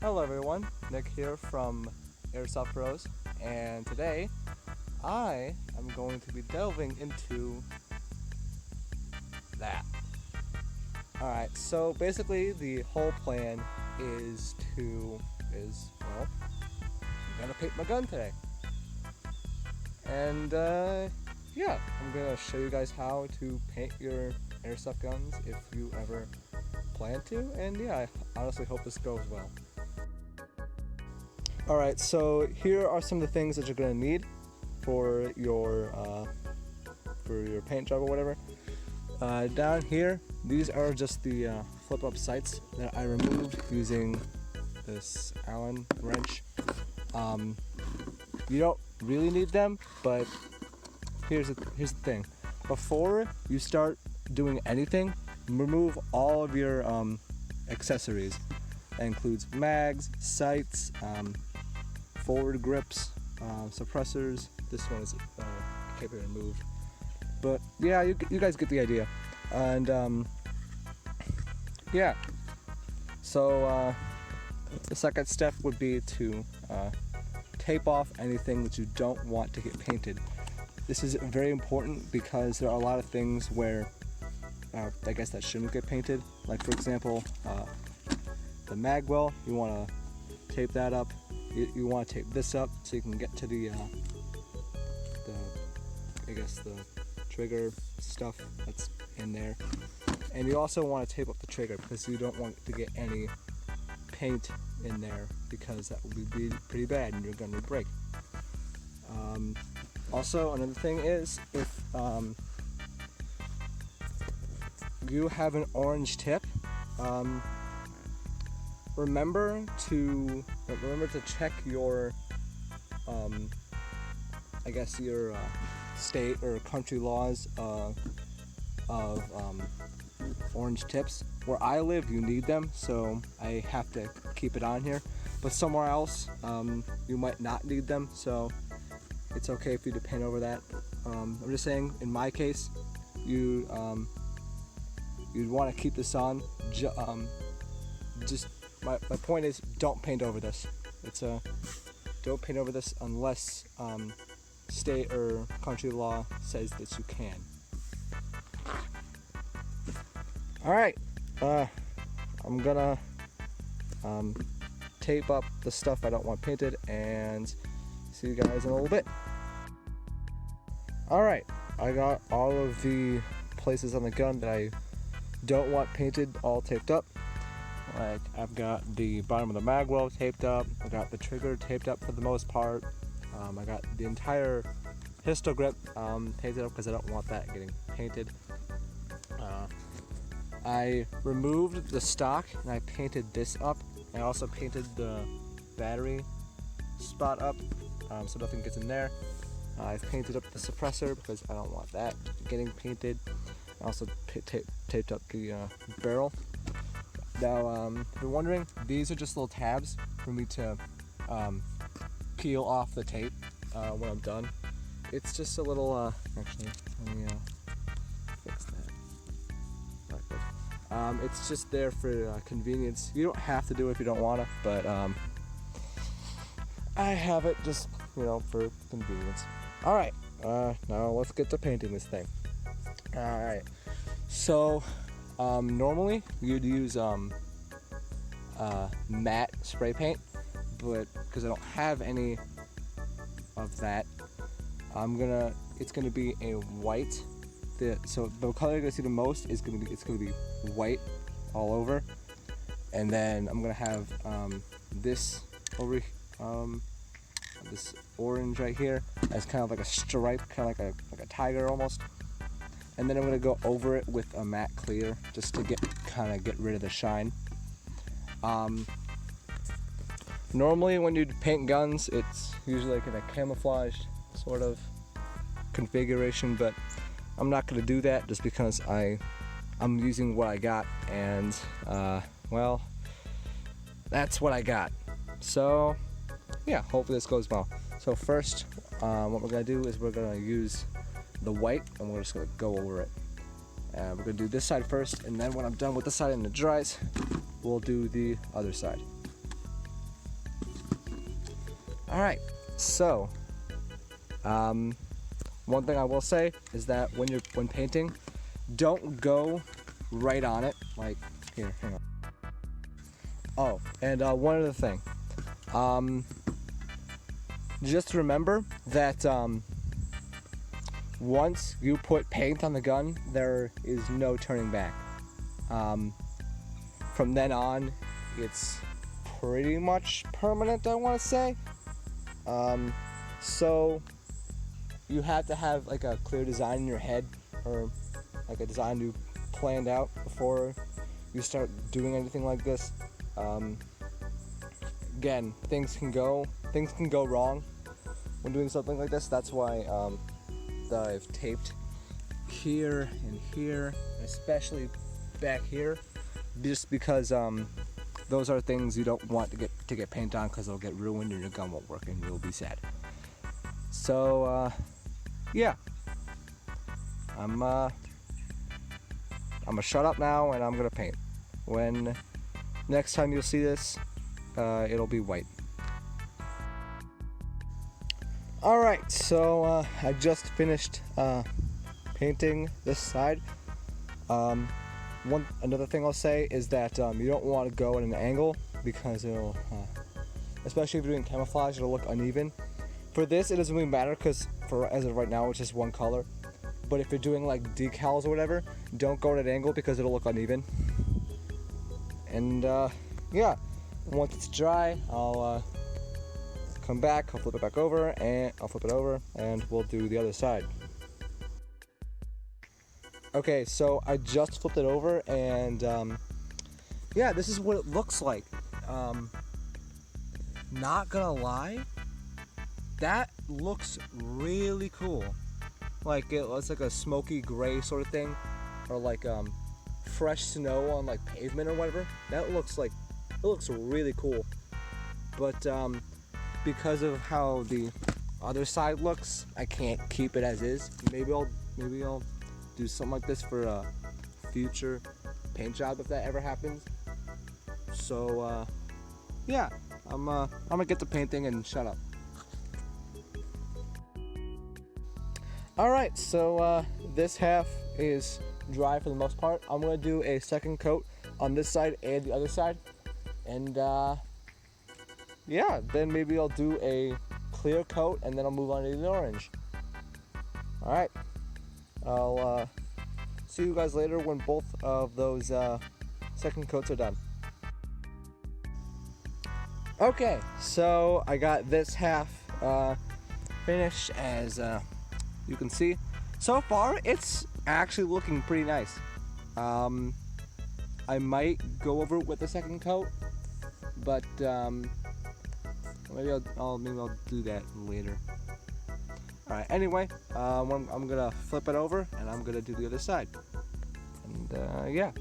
Hello everyone, Nick here from Airsoft Bros, and today I am going to be delving into that. Alright, so basically the whole plan is I'm gonna paint my gun today. And yeah, I'm gonna show you guys how to paint your airsoft guns if you ever plan to, and yeah, I honestly hope this goes well. Alright, so here are some of the things that you're going to need for your paint job or whatever. Down here, these are just the flip-up sights that I removed using this Allen wrench. You don't really need them, but here's the thing. Before you start doing anything, remove all of your accessories. That includes mags, sights, forward grips, suppressors. This one is can't be removed, but yeah, you guys get the idea. And yeah, so the second step would be to tape off anything that you don't want to get painted. This is very important because there are a lot of things where I guess that shouldn't get painted. Like for example, the mag well, you want to tape that up. You want to tape this up so you can get to the trigger stuff that's in there. And you also want to tape up the trigger because you don't want to get any paint in there, because that would be pretty bad and your gun would break. Also, another thing is, if you have an orange tip, remember to check your your state or country laws of orange tips. Where I live, you need them, so I have to keep it on here. But somewhere else, you might not need them, so it's okay for you to paint over that. I'm just saying, in my case, you'd want to keep this on. My point is, don't paint over this. Don't paint over this unless state or country law says that you can. Alright, I'm gonna tape up the stuff I don't want painted and see you guys in a little bit. Alright, I got all of the places on the gun that I don't want painted all taped up. Like, I've got the bottom of the mag well taped up, I got the trigger taped up for the most part, I got the entire pistol grip painted up because I don't want that getting painted. I removed the stock and I painted this up. I also painted the battery spot up so nothing gets in there. I've painted up the suppressor because I don't want that getting painted. I also taped up the barrel. Now, if you're wondering, these are just little tabs for me to peel off the tape when I'm done. It's just a little, actually, let me fix that. It's just there for convenience. You don't have to do it if you don't want to, but I have it just, for convenience. Alright, now let's get to painting this thing. Alright, so normally you'd use matte spray paint, but because I don't have any of that, it's gonna be a white. So the color you're gonna see the most is gonna be white all over, and then I'm gonna have this over this orange right here as kind of like a stripe, kind of like a tiger almost. And then I'm gonna go over it with a matte clear just to get rid of the shine. Normally when you paint guns, it's usually like in a camouflaged sort of configuration, but I'm not gonna do that just because I'm using what I got, and well, that's what I got. So yeah, hopefully this goes well. So first, what we're gonna do is we're gonna use the white and we're just gonna go over it. We're gonna do this side first, and then when I'm done with this side and it dries, we'll do the other side. All right, so one thing I will say is that when painting, don't go right on it. Like here, hang on. Oh, and one other thing. Just remember that once you put paint on the gun, there is no turning back. From then on, it's pretty much permanent, I want to say. So you have to have like a clear design in your head, or like a design you planned out before you start doing anything like this. Again, things can go wrong when doing something like this. That's why I've taped here and here, especially back here, just because those are things you don't want to get paint on, because it'll get ruined and your gun won't work and you'll be sad. So yeah, I'm gonna shut up now and I'm gonna paint. When next time you'll see this, it'll be white. All right, so I just finished painting this side. Another thing I'll say is that you don't want to go at an angle, because it'll, especially if you're doing camouflage, it'll look uneven. For this, it doesn't really matter, because as of right now, it's just one color. But if you're doing like decals or whatever, don't go at an angle because it'll look uneven. And yeah, once it's dry, I'll come back, I'll flip it back over, and I'll flip it over, and we'll do the other side. Okay, so I just flipped it over, and yeah, this is what it looks like. Not gonna lie, that looks really cool. Like it's like a smoky gray sort of thing, or like fresh snow on like pavement or whatever. That looks like, it looks really cool. But because of how the other side looks, I can't keep it as is. Maybe I'll do something like this for a future paint job if that ever happens. So yeah, I'm gonna get to painting and shut up. All right, so this half is dry for the most part. I'm gonna do a second coat on this side and the other side, and yeah, then maybe I'll do a clear coat and then I'll move on to the orange. All right, I'll see you guys later when both of those second coats are done. Okay, so I got this half finished. As you can see, so far it's actually looking pretty nice. I might go over it with a second coat, but maybe I'll do that later. All right. Anyway, I'm gonna flip it over and I'm gonna do the other side. And yeah.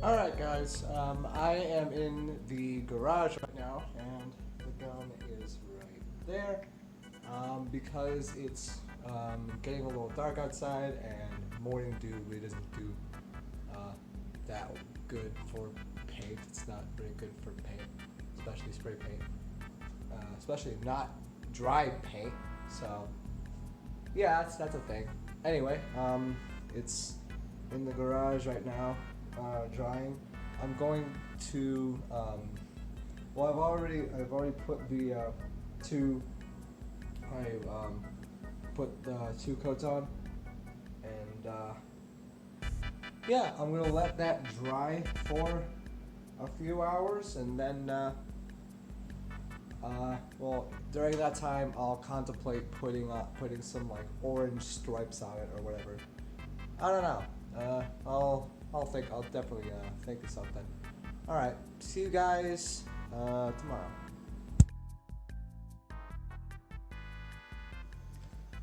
All right, guys. I am in the garage right now, and the gun is right there. Because it's getting a little dark outside, and morning dew really doesn't do that good for paint. It's not very good for paint, especially spray paint, especially not dry paint. So yeah, that's a thing. Anyway, it's in the garage right now, drying. I'm going to well, I've already put the put the two coats on, and yeah, I'm gonna let that dry for a few hours, and then well, during that time I'll contemplate putting some like orange stripes on it or whatever. I don't know. I'll definitely think of something. All right, see you guys tomorrow.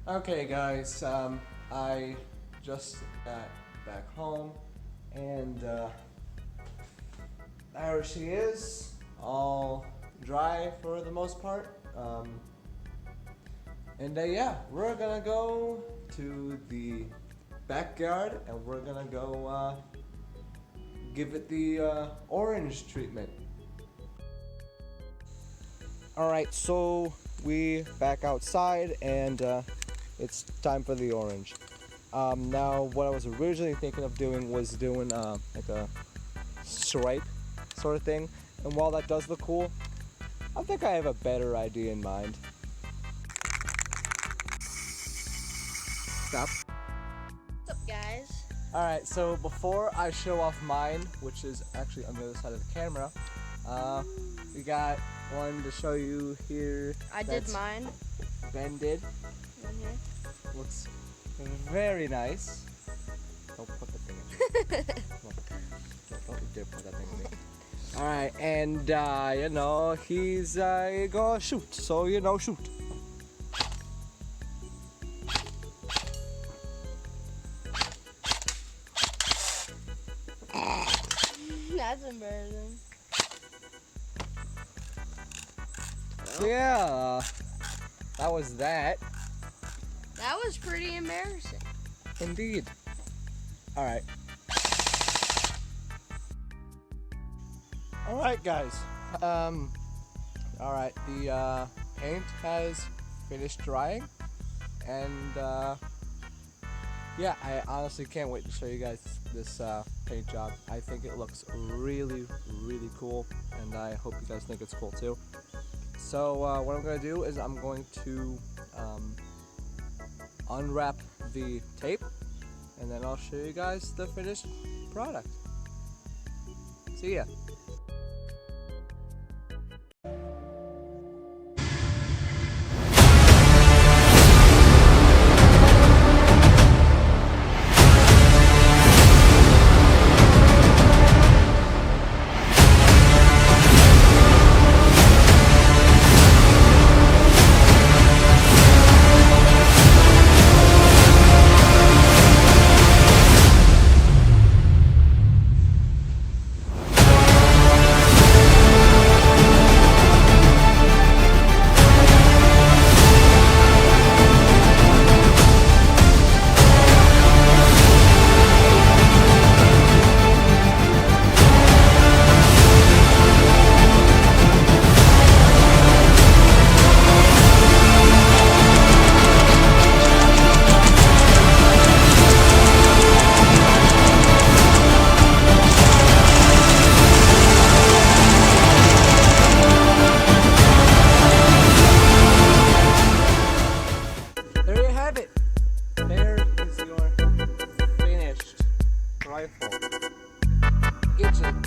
Okay, guys, I just got back home, and there she is, all dry for the most part. And yeah, we're gonna go to the backyard and we're gonna go give it the orange treatment. All right, so we back outside, and it's time for the orange. Now, what I was originally thinking of doing was doing like a stripe sort of thing, and while that does look cool, I think I have a better idea in mind. Stop. What's up, guys? All right, so before I show off mine, which is actually on the other side of the camera, we got one to show you here. I did mine. Ben did. Looks very nice. Don't put the thing in me. Don't you dare put that thing in me. All right, and you know, he's gonna shoot, so you know, shoot. That's embarrassing. So yeah, that was that. That was pretty embarrassing. Indeed. All right. All right, guys. All right. The paint has finished drying, and yeah, I honestly can't wait to show you guys this paint job. I think it looks really, really cool, and I hope you guys think it's cool too. So what I'm gonna do is I'm going to unwrap the tape, and then I'll show you guys the finished product. See ya.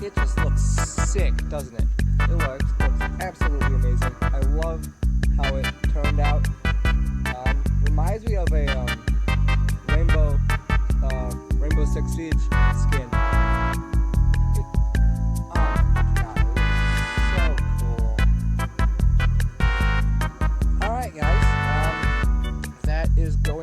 It just looks sick, doesn't it? It looks absolutely amazing. I love how it turned out. Reminds me of a Rainbow Six Siege skin. Oh god, it looks so cool. All right, guys, that is going